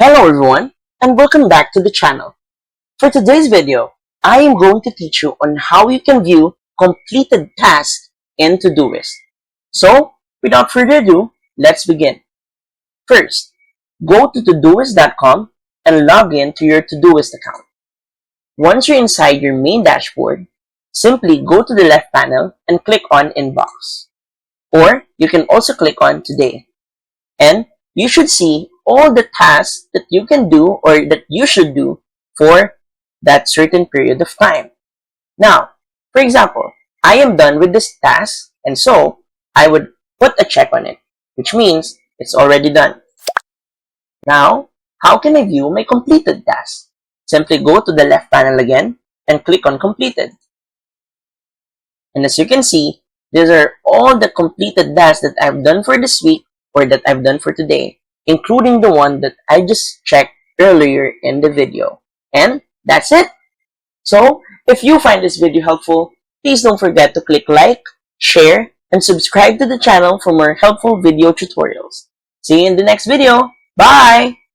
Hello everyone and welcome back to the channel. For today's video, I am going to teach you on how you can view completed tasks in Todoist. So, without further ado, let's begin. First, go to Todoist.com and log in to your Todoist account. Once you're inside your main dashboard, simply go to the left panel and click on Inbox. Or you can also click on Today. And you should see all the tasks that you can do or that you should do for that certain period of time. Now, for example, I am done with this task and so I would put a check on it, which means it's already done. Now, how can I view my completed task? Simply go to the left panel again and click on Completed. And as you can see, these are all the completed tasks that I've done for this week or that I've done for today, including the one that I just checked earlier in the video. And that's it. So, if you find this video helpful, please don't forget to click like, share, and subscribe to the channel for more helpful video tutorials. See you in the next video. Bye!